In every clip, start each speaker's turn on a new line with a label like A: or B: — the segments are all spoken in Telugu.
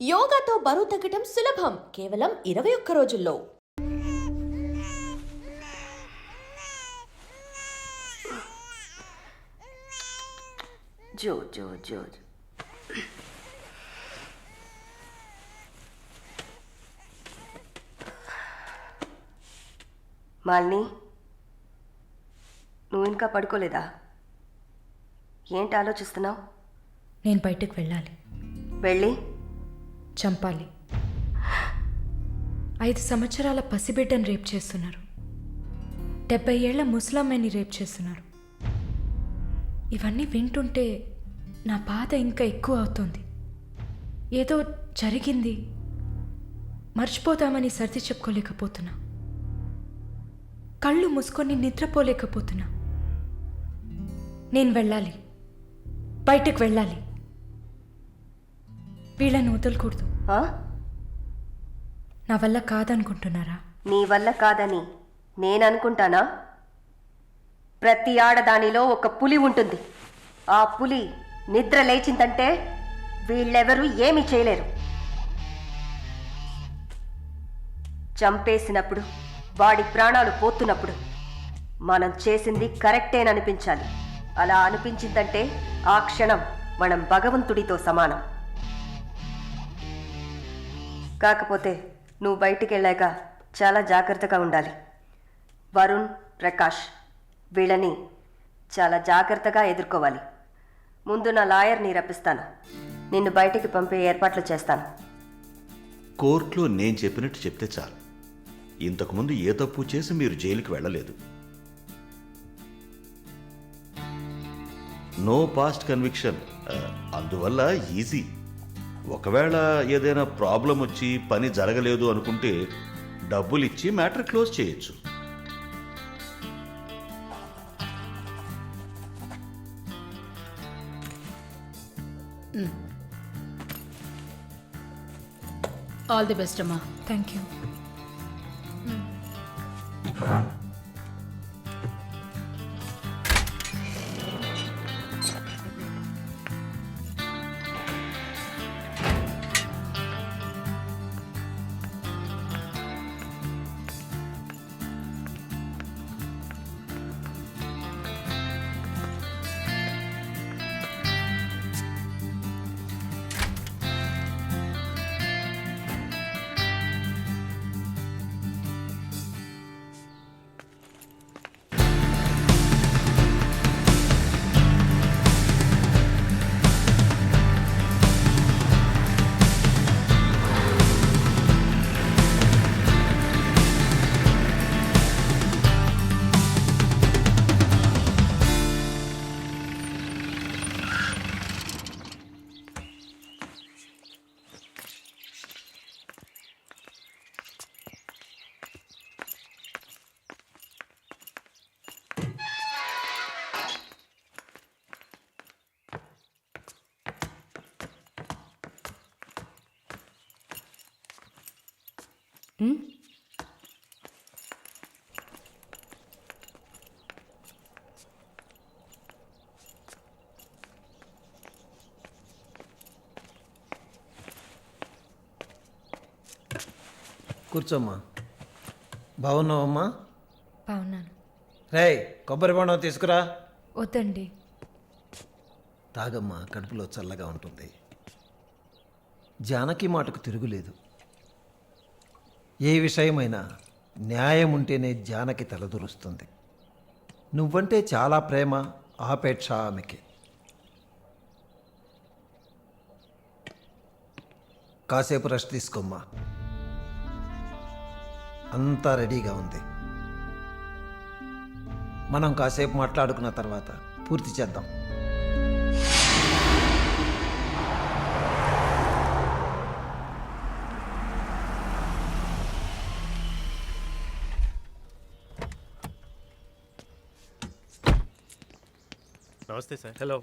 A: యోగాతో బరువు తగ్గటం సులభం కేవలం 21 రోజుల్లో.
B: జో జో జో మాలిని, నువ్వు ఇంకా పడుకోలేదా? ఏంటి ఆలోచిస్తున్నావు?
C: నేను బయటకు వెళ్ళాలి.
B: వెళ్ళి
C: చంపాలి. 5 సంవత్సరాల పసిబిడ్డను రేప్ చేస్తున్నారు. 70 ఏళ్ల ముసలమ్మని రేప్ చేస్తున్నారు. ఇవన్నీ వింటుంటే నా బాధ ఇంకా ఎక్కువ అవుతుంది. ఏదో జరిగింది, మర్చిపోతామని సర్ది చెప్పుకోలేకపోతున్నా. కళ్ళు మూసుకొని నిద్రపోలేకపోతున్నా. నేను వెళ్ళాలి, బయటకు వెళ్ళాలి. వీళ్ళని వదలకూడదు. నా వల్ల కాదనుకుంటున్నారా?
B: నీ వల్ల కాదని నేను అనుకుంటానా? ప్రతి ఆడదానిలో ఒక పులి ఉంటుంది. ఆ పులి నిద్ర లేచిందంటే వీళ్ళెవరూ ఏమీ చేయలేరు. చంపేసినప్పుడు, వాడి ప్రాణాలు పోతున్నప్పుడు మనం చేసింది కరెక్టేననిపించాలి. అలా అనిపించిందంటే ఆ క్షణం మనం భగవంతుడితో సమానం. కాకపోతే నువ్వు బయటికి వెళ్ళాక చాలా జాగ్రత్తగా ఉండాలి. వరుణ్, ప్రకాష్ వీళ్ళని చాలా జాగ్రత్తగా ఎదుర్కోవాలి. ముందు నా లాయర్ని రప్పిస్తాను. నిన్ను బయటికి పంపే ఏర్పాట్లు చేస్తాను.
D: కోర్టులో నేను చెప్పినట్టు చెప్తే చాలు. ఇంతకుముందు ఏ తప్పు చేసి మీరు జైలుకి వెళ్ళలేదు. నో పాస్ట్ కన్విక్షన్, అందువల్ల ఈజీ. ఒకవేళ ఏదైనా ప్రాబ్లం వచ్చి పని జరగలేదు అనుకుంటే డబ్బులు ఇచ్చి మ్యాటర్ క్లోజ్ చేయొచ్చు.
E: ఆల్ ది బెస్ట్ అమ్మా.
C: Thank you.
F: కూర్చోమ్మా. బాగున్నావమ్మా?
C: బాగున్నాను.
F: రేయ్, కొబ్బరి బొండం తీసుకురా.
C: వద్దండి.
F: తాగమ్మా, కడుపులో చల్లగా ఉంటుంది. జానకి మాటకు తిరుగులేదు. ఏ విషయమైనా న్యాయం ఉంటేనే జానకి తలదూరుస్తుంది. నువ్వంటే చాలా ప్రేమ, ఆపేక్ష ఆమెకి. కాసేపు రెస్ట్ తీసుకోమ్మా. అంతా రెడీగా ఉంది. మనం కాసేపు మాట్లాడుకున్న తర్వాత పూర్తి చేద్దాం.
G: నమస్తే sir. Hello,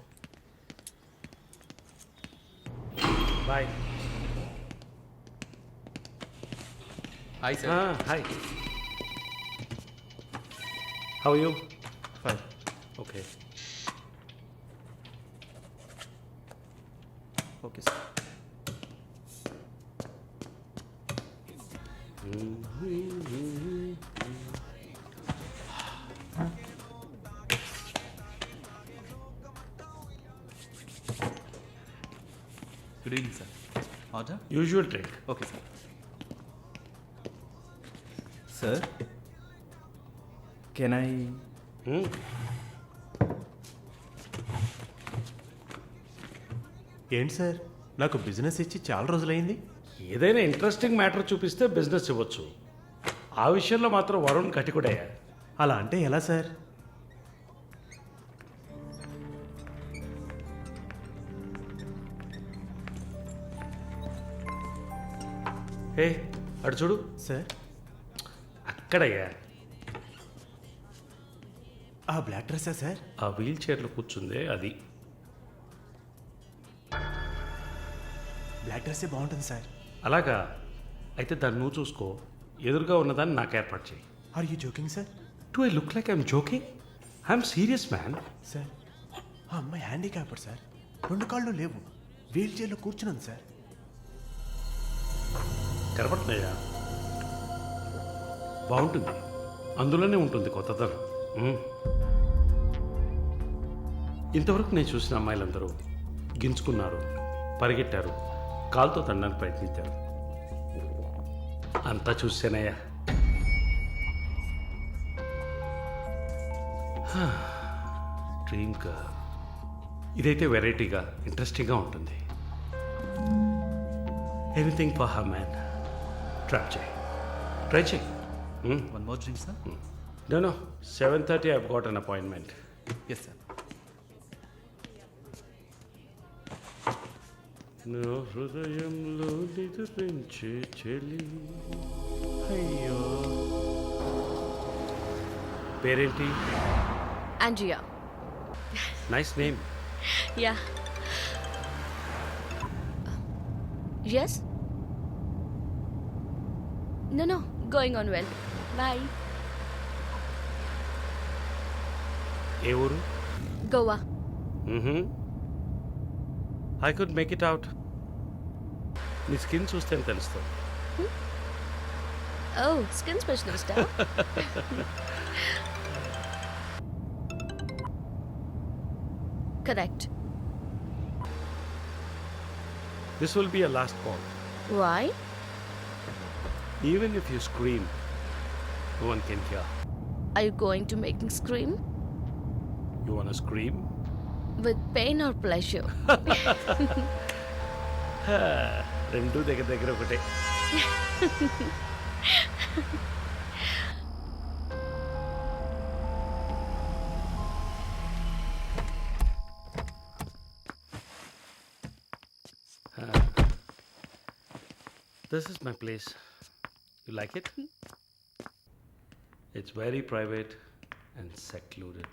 G: boy.
H: Hi sir.
G: Hi, how you? Fine, okay okay sir.
H: Good evening sir order
G: usual drink.
H: Okay sir. Sir can I
G: ఏంటి సార్, నాకు బిజినెస్ ఇచ్చి చాలా రోజులైంది. ఏదైనా ఇంట్రెస్టింగ్ మ్యాటర్ చూపిస్తే బిజినెస్ ఇవ్వచ్చు. ఆ విషయంలో మాత్రం వరుణ్ కటికుడయ్యా. అలా అంటే ఎలా సార్? హే అటు చూడు సార్, అక్కడయ్యా. ఆ బ్లాక్ డ్రెస్సా సార్? ఆ వీల్ చైర్లో కూర్చుందే అది. బ్లాక్ డ్రెస్సే బాగుంటుంది సార్. అలాగా, అయితే దాన్ని నువ్వు చూసుకో. ఎదురుగా ఉన్నదాన్ని నాకు ఏర్పాటు చేయి. Are you joking sir? Do I look like I'm joking? I'm serious man. Sir, ఆ అమ్మాయి హ్యాండిక్యాప్డ్ సార్, 2 కాళ్ళు లేవు, వీల్ చైర్లో కూర్చున్నాను సార్. కనపడుతున్నాయా? బాగుంటుంది, అందులోనే ఉంటుంది కొత్తదనం. ఇంతవరకు నేను చూసిన అమ్మాయిలందరూ గింజుకున్నారు, పరిగెట్టారు, కాలుతో తండడానికి ప్రయత్నించారు. అంతా చూసానయ్యా. డ్రీమ్ గర్ల్, ఇదైతే వెరైటీగా ఇంట్రెస్టింగ్గా ఉంటుంది. Anything for her man. Try చేయి.
H: One more drink sir.
G: No, 7:30 I've got an appointment.
H: Yes sir.
G: నా హృదయంలో నిద్రించే చెలి. అయ్యో, పేరేంటి?
A: Andrea.
G: Nice name.
A: Yeah. Yes? No, going on well. Bye.
G: ఏ ఊరు?
A: Goa.
G: I could make it out. నీ స్కిన్ చూస్తే తెలుస్తుంది.
A: Oh, skin specialist, huh? Correct.
G: This will be a last call.
A: Why?
G: Even if you scream, no one can hear.
A: Are you going to make me scream?
G: You wanna scream?
A: With pain or pleasure?
G: రెండు దగ్గర దగ్గర ఒకటే. This is my place. You like it? It's very private and secluded.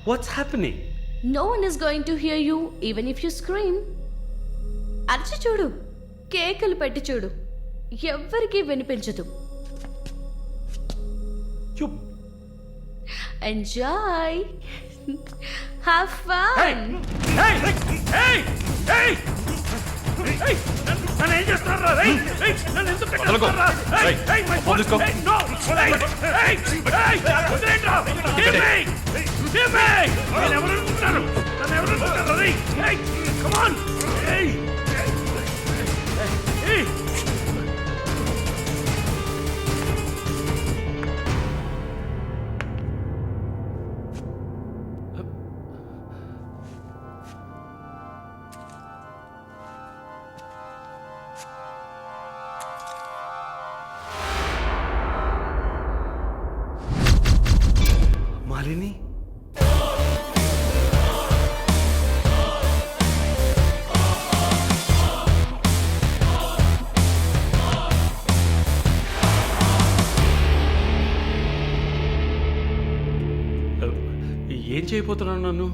G: What's happening?
A: No one is going to hear you even if you scream. అరచి చూడు, కేకలు పెట్టి చూడు, ఎవ్వరికీ వినిపించదు.
G: You.
A: Enjoy. Have fun.
G: Hey! Hey! Hey! Hey! Hey! నన్ను ఏం చేస్తున్నారా? Hey! Hey! నన్ను ఎందుకు కట్టేస్తున్నారా? Hey! Hey! My phone! Hey! No! Hey! Hey! Hey! వదిలేయండిరా! Give me! Give me! నన్ను ఎవరు అనుకుంటున్నారు? నన్ను ఎవరు అనుకుంటున్నారు? Hey! Hey! Come on! Hey! Hey! Malini, చేయబోతున్నాను నన్ను?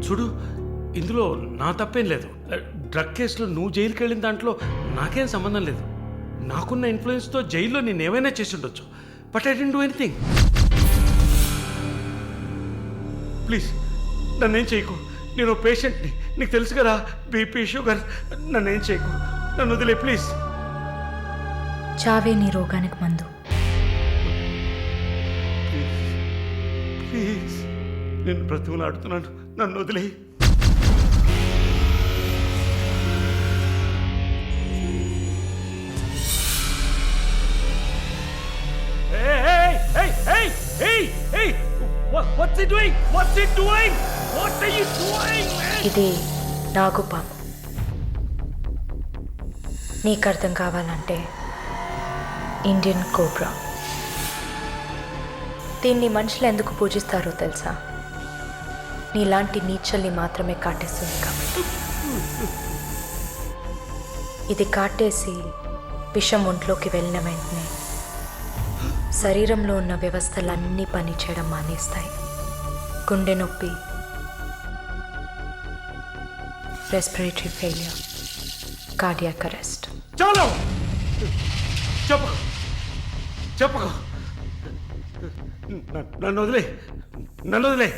G: చూడు, ఇందులో నా తప్పేం లేదు. డ్రగ్ కేసులో నువ్వు జైలుకి వెళ్ళిన దాంట్లో నాకేం సంబంధం లేదు. నాకున్న ఇన్ఫ్లుయెన్స్తో జైల్లో నేను ఏమైనా చేసి ఉండొచ్చు. But I don't do anything. Please నన్నేం చేయకు. నేను పేషెంట్ని, నీకు తెలుసు కదా, బీపీ, షుగర్. నన్నేం చేయకు, నన్ను వదిలే ప్లీజ్.
C: చావే నీ రోగానికి మందు.
G: ప్లీజ్ నేను బ్రతిమలాడుతున్నాను, నన్ను వదిలే. What's he doing? What's he doing? What are you doing, man?
C: ఇది నాగుపాము. నీకు అర్థం కావాలంటే ఇండియన్ కోబ్రా. దీన్ని మనుషులు ఎందుకు పూజిస్తారో తెలుసా? నీలాంటి నీచల్ని మాత్రమే కాటేస్తుంది కాబట్టి. ఇది కాటేసి విషం ఒంట్లోకి వెళ్ళిన వెంటనే శరీరంలో ఉన్న వ్యవస్థలన్నీ పనిచేయడం మానేస్తాయి. గుండె నొప్పి, రెస్పిరేటరీ ఫెయిల్యూర్, కార్డియాక్ అరెస్ట్.
G: చాలు, చెప్పకు చెప్పకు. నన్ను వదిలే, నన్ను వదిలే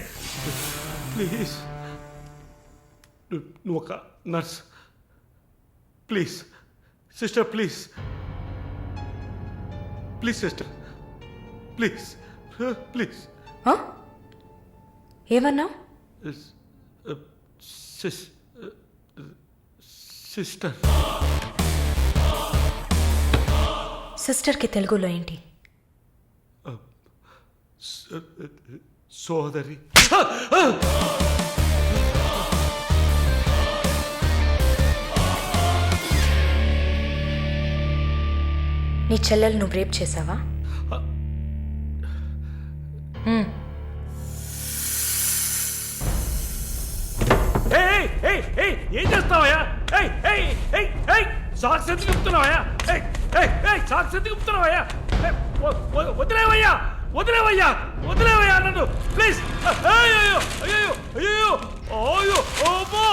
G: ప్లీజ్. నువ్వు ఒక nurse. Please sister, please please sister, please please.
C: ఏమన్నా?
G: సిస్టర్.
C: సిస్టర్కి తెలుగులో ఏంటి?
G: సోదరి.
C: నీ చెల్లెలు నువ్వు రేప్ చేసావా?
G: ఏం చేస్తావయ్యా? సాక్స్ ఎందుకు చెప్తున్నావయ్యా? సాక్స్ ఎందుకు చెప్తున్నావయ్యా? వదిలేవయ్యా, వదిలేవయ్యా, వదిలేవయ్యా నన్ను ప్లీజ్. అయ్యో అయ్యో అయ్యో అయ్యో ఓమో.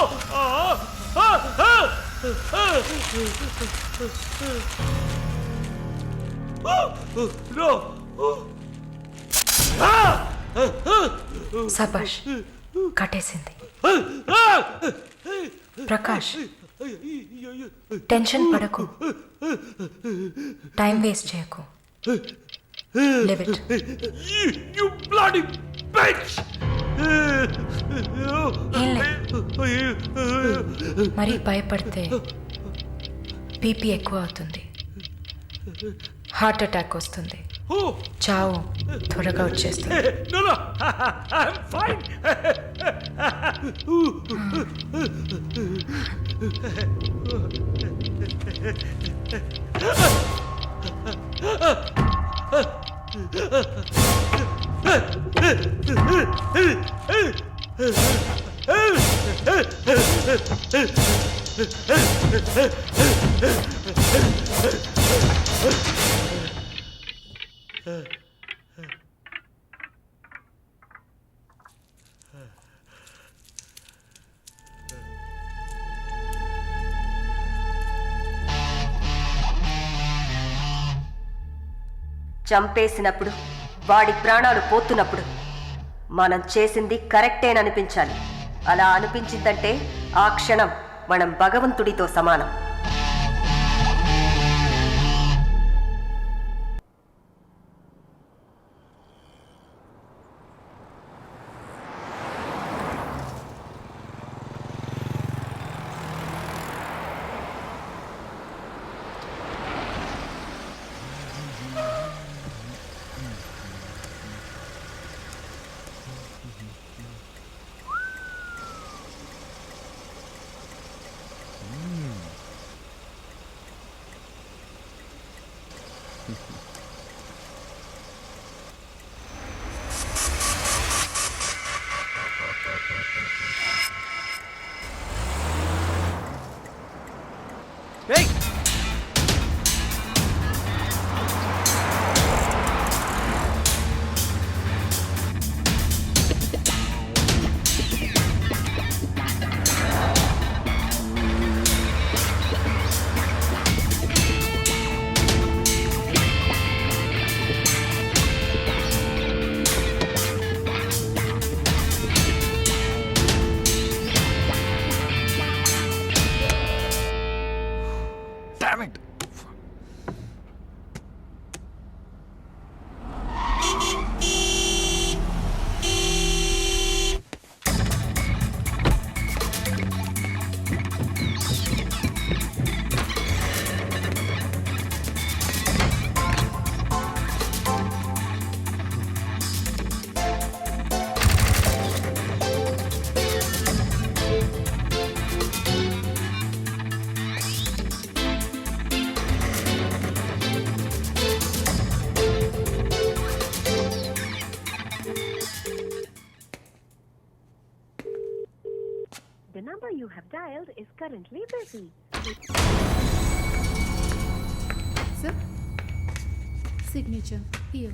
C: సబాష్, కట్టేసింది. ప్రకాష్, టెన్షన్ పడకు, టైం వేస్ట్ చేయకు. Live it.
G: You bloody bitch!
C: మరీ భయపడితే బీపీ ఎక్కువ అవుతుంది, హార్ట్ అటాక్ వస్తుంది, చావు త్వరగా వచ్చేస్తుంది.
G: No, no, I'm fine.
B: చంపేసినప్పుడు, వాడి ప్రాణాలు పోతున్నప్పుడు మనం చేసింది కరెక్టేననిపించాలి. అలా అనిపించిందంటే ఆ క్షణం మనం భగవంతుడితో సమానం.
G: Hey!
I: Damn it.
J: The number you have dialed is currently busy.
E: Sir, signature here.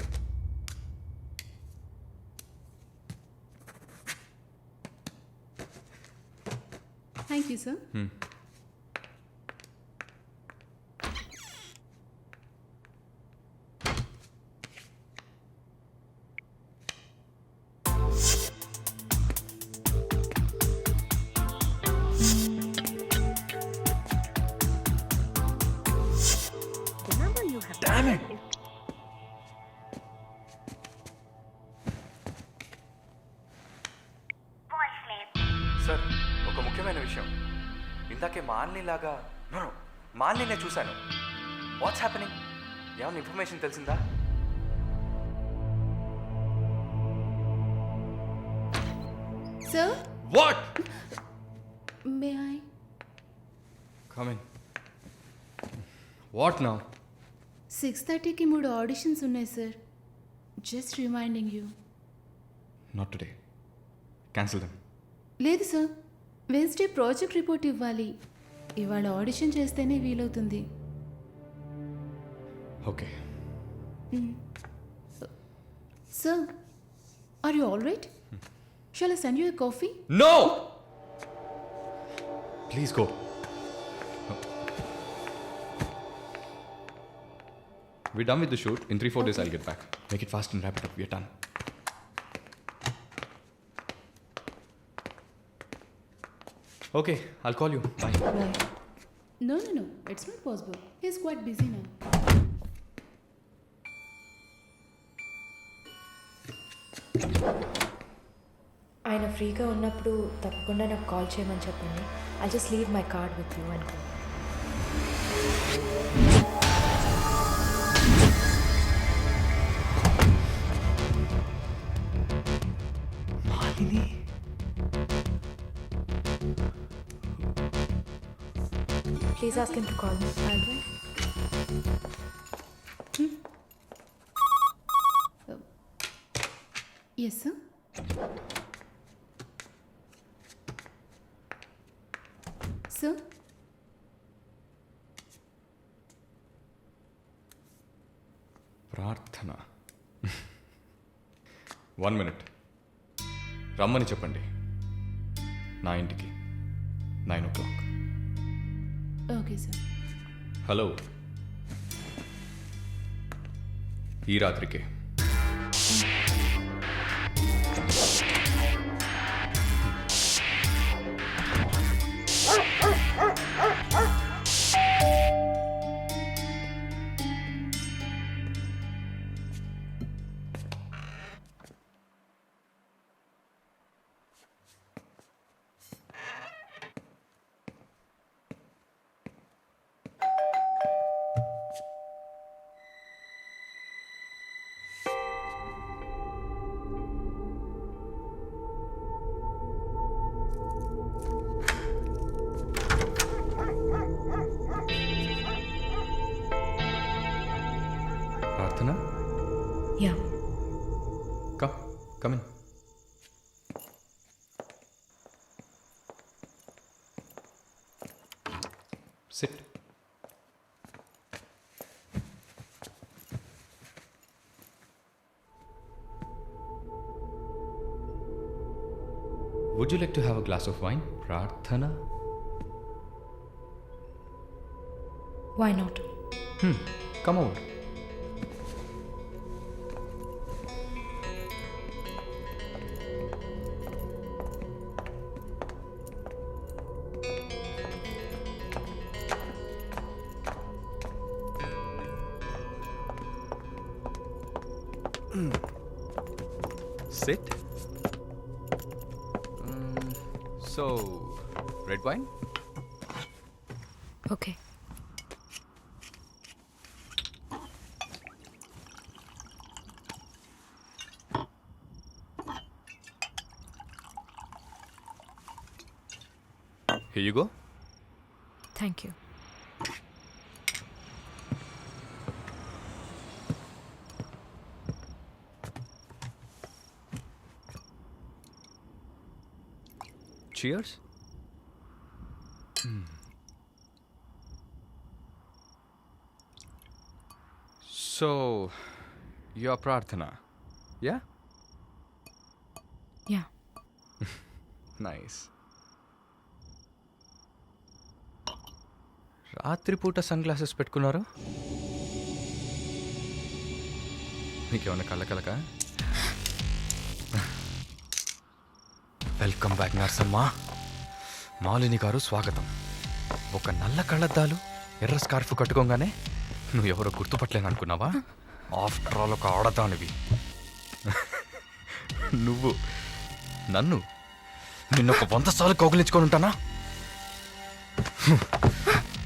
E: Thank you, sir.
J: The number you have
I: Damn
J: dialed
I: it.
J: is
I: sir, ఒక ముఖ్యమైన విషయం. ఇందాకే మాలినిలాగా మాలిని చూశాను. What's happening? ఏమైనా ఇన్ఫర్మేషన్ తెలిసిందా?
E: Sir,
I: what?
E: may I?
I: Come in. What now?
E: 6:30కి 3 ఆడిషన్స్ ఉన్నాయి sir. Just reminding you.
I: Not today. Cancel them.
E: లేదు సార్, వెన్స్డే ప్రాజెక్ట్ రిపోర్ట్ ఇవ్వాలి. ఇవాళ ఆడిషన్ చేస్తేనే వీలవుతుంది.
I: Okay.
E: Sir, are you all right? Shall I send you a coffee?
I: No! Please go. We're done with the shoot. In 3-4 days, I'll get back. Make it fast and wrap it up. We're done. Okay, I'll call you. Bye.
E: Right. No, it's not possible. He's quite busy now.
C: ఆయన ఫ్రీగా ఉన్నప్పుడు తప్పకుండా నాకు కాల్ చేయమని చెప్పండి. I just leave my card with you అనుకో.
I: Malini.
C: Please ask him to call me. I'll do.
E: Yes, sir. Sir?
I: ప్రార్థన. 1 minute. రమ్మని చెప్పండి నా ఇంటికి 9 o'clock.
E: Okay, sir.
I: హలో. ఈ రాత్రికే. ప్రార్థన.
C: Yeah.
I: Come in. Sit. Would you like to have a glass of wine, Prarthana?
C: Why not?
I: Come over. Sit. So, red wine?
C: Okay.
I: Here you go.
C: Thank you.
I: Cheers. So, your Prarthana, yeah?
C: Yeah.
I: Nice. రాత్రిపూట సన్ గ్లాసెస్ పెట్టుకున్నారు? మీకేమన్నా కళ్ళకలక? వెల్కమ్ బ్యాక్ నర్సమ్మ. మాలిని గారు స్వాగతం. ఒక నల్ల కళ్ళద్దాలు ఎర్ర స్కార్ఫ్ కట్టుకోగానే నువ్వు ఎవరో గుర్తుపట్టలేను అనుకున్నావా? ఆఫ్టర్ ఆల్ ఒక ఆడదానివి. నువ్వు నన్ను నిన్నొక 100 సార్లు కౌగిలించుకొని ఉంటానా?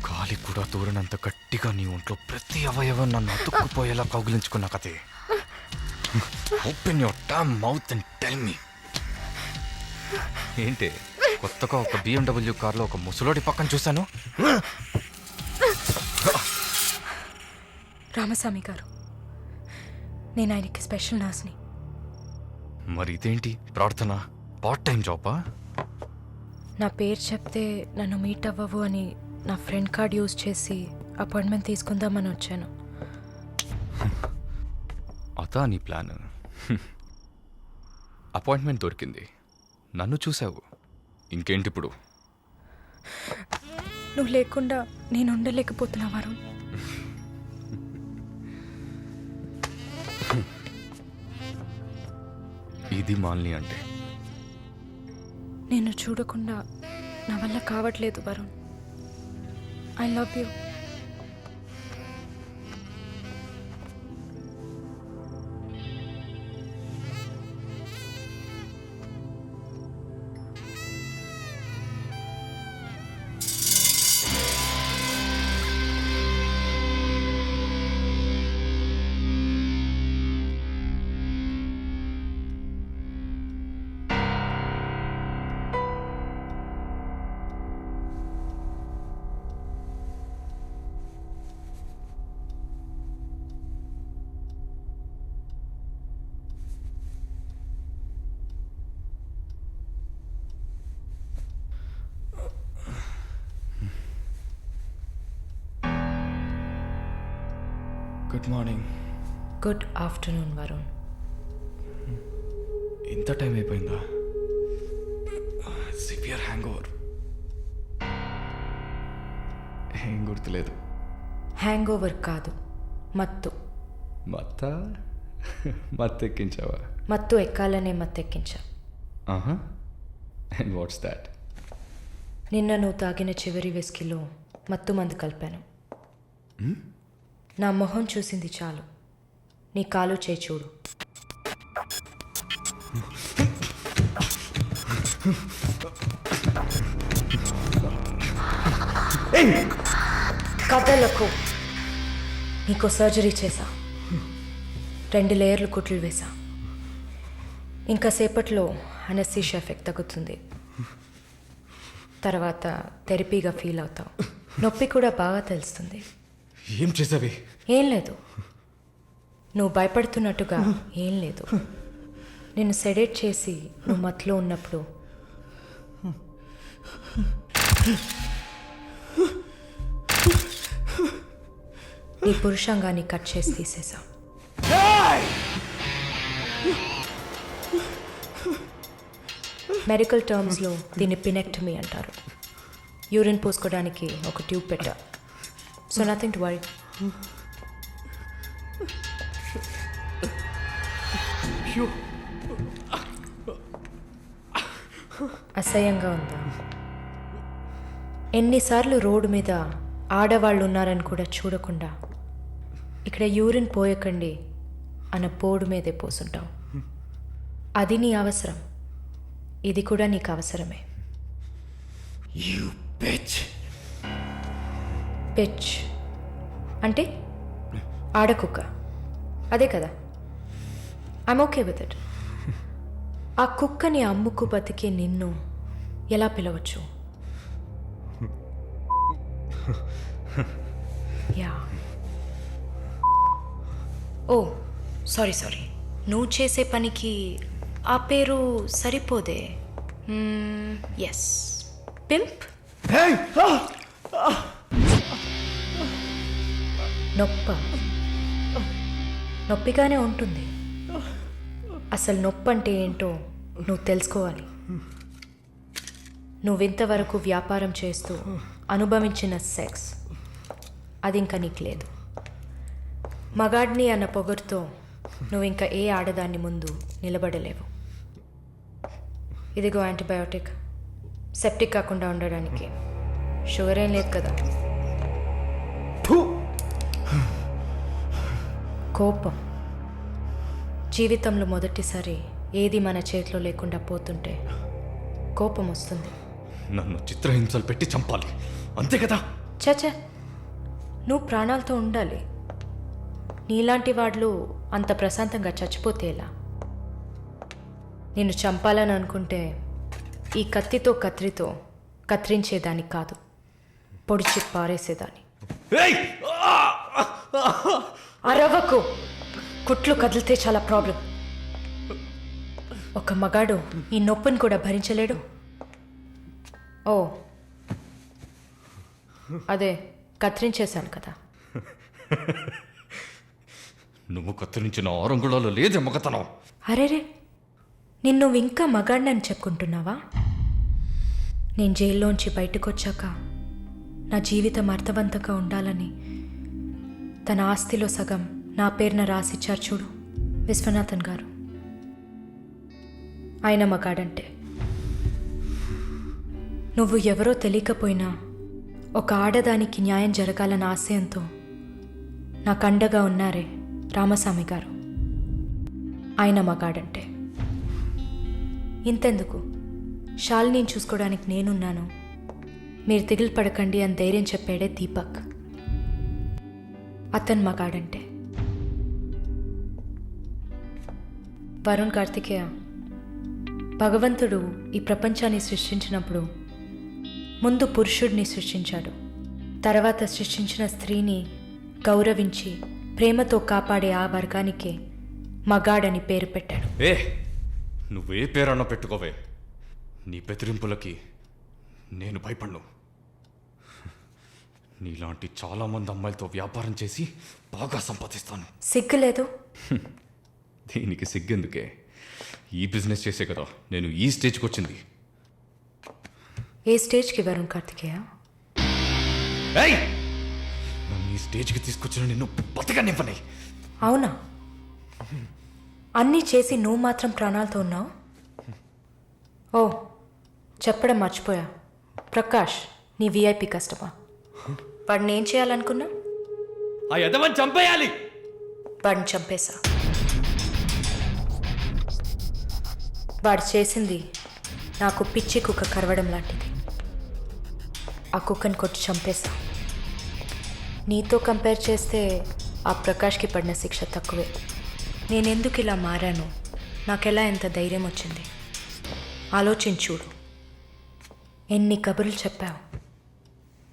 I: గాలి కూడా దూరనంత గట్టిగా నీ ఒంట్లో ప్రతి అవయవం నన్ను అతుక్కుపోయేలా కౌగిలించుకున్నా కదే. Open your damn mouth and tell me. ఏంటి కొత్తగా ఒక BMW కార్లో ఒక ముసలోడి పక్కన చూశాను.
C: రామస్వామి గారు, నేను ఆయనకి స్పెషల్ నర్స్ని.
I: మరి ఇదేంటి ప్రార్థన? పార్ట్ టైం జాబా?
C: నా పేరు చెప్తే నన్ను మీట్ అవ్వవు అని నా ఫ్రెండ్ కార్డ్ యూజ్ చేసి అపాయింట్మెంట్ తీసుకుందామని వచ్చాను.
I: అదా నీ ప్లాన్? అపాయింట్మెంట్ దొరికింది, నన్ను చూసావు, ఇంకేంటి ఇప్పుడు?
C: నువ్వు లేకుండా నేను ఉండలేకపోతున్నా వరుణ్.
I: ఇది మాలిని అంటే.
C: నేను చూడకుండా నా వల్ల కావట్లేదు Varun. I love you.
I: Good morning.
C: Good afternoon Varun.
I: ఇంత టైం అయిపోయిందా? Severe hang over. ఏం గుర్తులేదు.
C: హ్యాంగ్ ఓవర్ కాదు, మత్తు.
I: మత్తెక్కించావా?
C: మత్తు ఎక్కాలనే మత్తెక్కించా.
I: ఆహా. And what's that?
C: నిన్న నువ్వు తాగిన చివరి విస్కీలో మత్తు మందు కలిపాను. నా మొహం చూసింది చాలు, నీ కాలు చేయి చూడు. కథలకు నీకో సర్జరీ చేశా, 2 లేయర్లు కుట్లు వేశా. ఇంకా సేపట్లో అనస్థీషియా ఎఫెక్ట్ తగ్గుతుంది. తర్వాత థెరపీగా ఫీల్ అవుతావు. నొప్పి కూడా బాగా తెలుస్తుంది.
I: ఏం చేసావి?
C: ఏం లేదు, నువ్వు భయపడుతున్నట్టుగా ఏం లేదు. నేను సెడేట్ చేసి నువ్వు మత్తులో ఉన్నప్పుడు నీ పురుషాంగాన్ని కట్ చేసి తీసేసా. మెడికల్ టర్మ్స్లో దీన్ని పినెక్టమీ అంటారు. యూరిన్ పోసుకోవడానికి ఒక ట్యూబ్ పెట్టా. So nothing to worry. అసహ్యంగా ఉందా? ఎన్నిసార్లు రోడ్డు మీద ఆడవాళ్ళు ఉన్నారని కూడా చూడకుండా ఇక్కడ యూరిన్ పోయకండి అన్న పోడు మీదే పోసుంటావు. అది నీ అవసరం, ఇది కూడా నీకు అవసరమే. పిచ్ అంటే ఆడకుక్క, అదే కదా. I'm okay with it. ఆ కుక్కని అమ్ముకు బతికే నిన్ను ఎలా పిలవచ్చు? యా. ఓ సారీ, నువ్వు చేసే పనికి ఆ పేరు సరిపోదే. Yes, pimp. నొప్పిగానే ఉంటుంది. అసలు నొప్పి అంటే ఏంటో నువ్వు తెలుసుకోవాలి. నువ్వింతవరకు వ్యాపారం చేస్తూ అనుభవించిన సెక్స్ అది ఇంకా నీకు లేదు. మగాడిని అన్న పొగరుతో నువ్వు ఇంకా ఏ ఆడదాన్ని ముందు నిలబడలేవు. ఇదిగో యాంటీబయోటిక్, సెప్టిక్ కాకుండా ఉండడానికి. షుగర్ ఏం లేదు కదా. కోపం జీవితంలో మొదటిసారి ఏది మన చేతిలో లేకుండా పోతుంటే కోపం వస్తుంది.
I: నన్ను చిత్రహింసలు పెట్టి చంపాలి, అంతే కదా?
C: చచ, నువ్వు ప్రాణాలతో ఉండాలి. నీలాంటి వాళ్ళు అంత ప్రశాంతంగా చచ్చిపోతే ఎలా? నిన్ను చంపాలని అనుకుంటే ఈ కత్తితో కత్తిరించేదాన్ని కాదు, పొడిచి పారేసేదాన్ని. అరవకు, కుట్లు కదిలితే చాలా ప్రాబ్లం. ఒక మగాడు ఈ నొప్పిని కూడా భరించలేడు. ఓ అదే కత్తిరించేశాను కదా.
I: నువ్వు కత్తిరించిన ఆరంగుళాలు లేదే మగతనం.
C: అరేరే, నిన్ను ఇంకా మగాడినని చెప్పుకుంటున్నావా? నేను జైల్లోంచి బయటకు వచ్చాక నా జీవితం అర్థవంతంగా ఉండాలని తన ఆస్తిలో సగం నా పేరున రాసిచ్చారు చూడు విశ్వనాథన్ గారు. ఆయన మగాడంటే. నువ్వు ఎవరో తెలియకపోయినా ఒక ఆడదానికి న్యాయం జరగాలన్న ఆశయంతో నాకు అండగా ఉన్నారే రామస్వామి గారు, ఆయన మగాడంటే. ఇంతెందుకు, శాలిని చూసుకోవడానికి నేనున్నాను, మీరు దిగులు పడకండి అని ధైర్యం చెప్పాడే దీపక్, అతను మగాడంటే. వరుణ్ కార్తికేయ, భగవంతుడు ఈ ప్రపంచాన్ని సృష్టించినప్పుడు ముందు పురుషుడిని సృష్టించాడు, తర్వాత సృష్టించిన స్త్రీని గౌరవించి ప్రేమతో కాపాడే ఆ వర్గానికే మగాడని పేరు పెట్టాడు.
I: నువ్వే పేరన్నా పెట్టుకోవే, నీ బెదిరింపులకి నేను భయపడను. నీలాంటి చాలామంది అమ్మాయిలతో వ్యాపారం చేసి బాగా సంపాదిస్తాను.
C: సిగ్గులేదు?
I: దీనికి సిగ్గెందుకే, ఈ బిజినెస్ చేసే కదా నేను ఈ స్టేజ్కి వచ్చింది.
C: ఏ స్టేజ్కి వరుణ్ కార్తికేయ?
I: నన్ను ఈ స్టేజ్కి తీసుకొచ్చిన నిన్ను బతకనివ్వని.
C: అవునా? అన్నీ చేసి నువ్వు మాత్రం ప్రాణాలతో ఉన్నావు? ఓ చెప్పడం మర్చిపోయా, ప్రకాష్ నీ విఐపి కస్టమా. వాడిని ఏం చేయాలనుకున్నా?
I: ఆ యదవని చంపేయాలి.
C: వాడిని చంపేశా. వాడు చేసింది నాకు పిచ్చి కుక్క కరవడం లాంటిది. ఆ కుక్కని కొట్టి చంపేశా. నీతో కంపేర్ చేస్తే ఆ ప్రకాష్కి పడిన శిక్ష తక్కువే. నేనెందుకు ఇలా మారాను, నాకెలా ఎంత ధైర్యం వచ్చింది ఆలోచించుడు. ఎన్ని కబుర్లు చెప్పావు,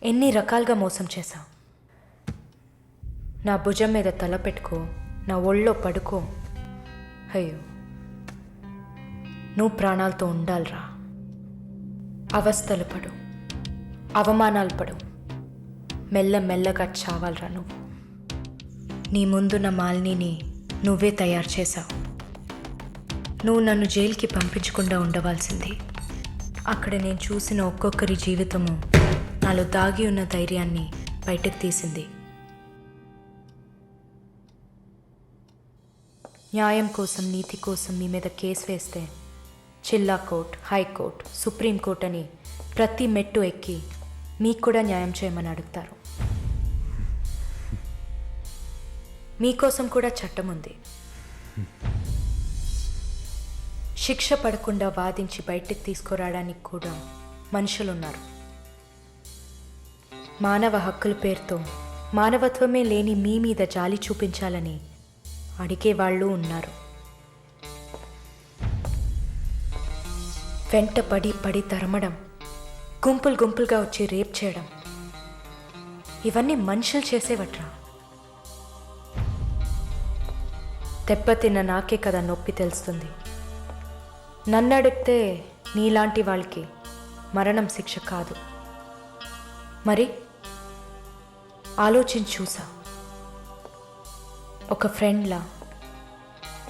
C: ఎన్ని రకాలుగా మోసం చేశావు. నా భుజం మీద తల పెట్టుకో, నా ఒళ్ళో పడుకో. అయ్యో, నువ్వు ప్రాణాలతో ఉండాలిరా. అవస్థలు పడు, అవమానాలు పడు, మెల్లమెల్లగా చావాలరా నువ్వు. నీ ముందున్న మాలిని నువ్వే తయారు చేశావు. నువ్వు నన్ను జైలుకి పంపించకుండా ఉండవలసింది. అక్కడ నేను చూసిన ఒక్కొక్కరి జీవితము నాలో దాగి ఉన్న ధైర్యాన్ని బయటకు తీసింది. న్యాయం కోసం, నీతి కోసం మీ మీద కేసు వేస్తే జిల్లా కోర్ట్, హైకోర్టు, సుప్రీంకోర్టు అని ప్రతి మెట్టు ఎక్కి మీకు కూడా న్యాయం చేయమని అడుగుతారు. మీకోసం కూడా చట్టం ఉంది. శిక్ష పడకుండా వాదించి బయటికి తీసుకురావడానికి కూడా మనుషులున్నారు. మానవ హక్కుల పేరుతో మానవత్వమే లేని మీ మీద జాలి చూపించాలని అడిగేవాళ్ళు ఉన్నారు. వెంట పడి తరమడం, గుంపులుగా వచ్చి రేప్ చేయడం, ఇవన్నీ మనుషులు చేసేవట్రా. దెబ్బతిన్న నాకే కదా నొప్పి తెలుస్తుంది. నన్ను అడిగితే నీలాంటి వాళ్ళకి మరణం శిక్ష కాదు. మరి ఆలోచించి చూసా. ఒక ఫ్రెండ్లా,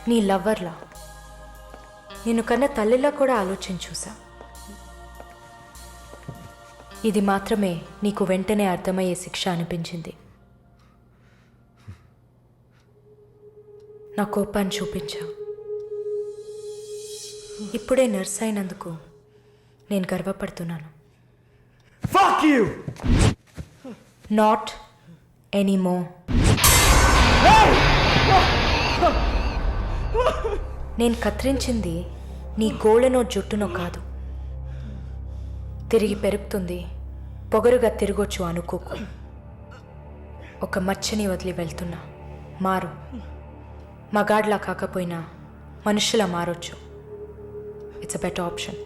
C: నీ లవర్లా, నేను కన్నా తల్లిలా కూడా ఆలోచించి చూసా. ఇది మాత్రమే నీకు వెంటనే అర్థమయ్యే శిక్ష అనిపించింది. నా కోపాన్ని చూపించా. ఇప్పుడే నర్స్ అయినందుకు నేను గర్వపడుతున్నాను. Not anymore. నేను కత్తిరించింది నీ గోళ్ళనో జుట్టునో కాదు. తిరిగి పెరుగుతుంది, పొగరుగా తిరగొచ్చు అనుకోకు. ఒక మచ్చని వదిలి వెళ్తున్నా. మారు. మగాడ్లా కాకపోయినా మనుషులా మారొచ్చు. It's a better option.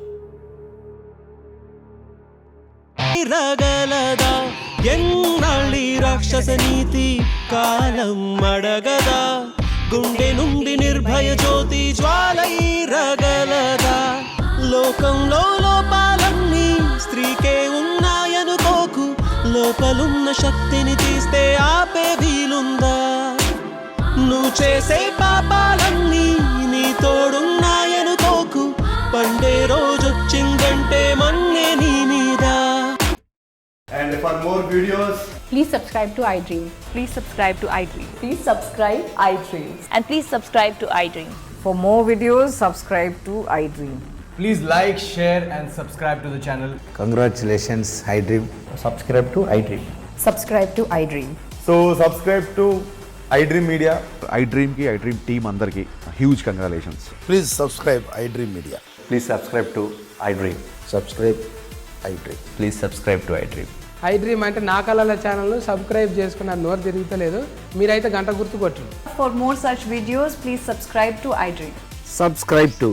K: రగలదా ఎన్నాళ్ళి రాక్షస నీతి, కాలం అడగదా గుండె నుండి నిర్భయ జ్యోతి జ్వాలై రగలదా. లోకంలో లోపాలన్నీ స్త్రీకే ఉన్నాయనుకోకు, లోపలున్న శక్తిని తీస్తే ఆపే వీలుందా. నువ్వు చేసే పాపాలన్నీ నీ తోడున్నాయనుకోకు, పండే రోజొచ్చిందంటే మన్నే నీ మీద.
G: And for more videos,
E: Please subscribe to iDream.
J: Please subscribe to iDream.
L: Please subscribe iDream.
J: And please subscribe to iDream.
L: For more videos, subscribe to iDream.
K: Please like, share and subscribe to the channel.
F: Congratulations iDream.
K: Subscribe to iDream.
L: Subscribe to iDream.
G: so subscribe to iDream Media. iDream ki iDream team andarki huge congratulations.
F: Please subscribe iDream media.
G: Please subscribe to iDream.
F: Subscribe iDream.
G: Please subscribe to iDream.
K: iDream అంటే నా కళల ఛానల్ను సబ్స్క్రైబ్ చేసుకున్న నోరు తిరుగుతలేదు. మీరైతే గంట గుర్తు కొట్టండి.
L: For more such videos, please subscribe to iDream.
K: Subscribe to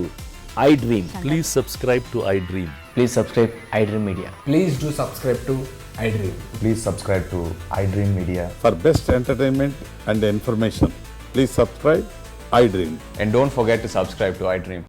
K: iDream.
G: Please subscribe to iDream.
K: Please subscribe iDream Media. Please do subscribe to iDream.
G: Please subscribe to iDream Media.
M: For best entertainment and information, please subscribe iDream.
G: And don't forget to subscribe to iDream.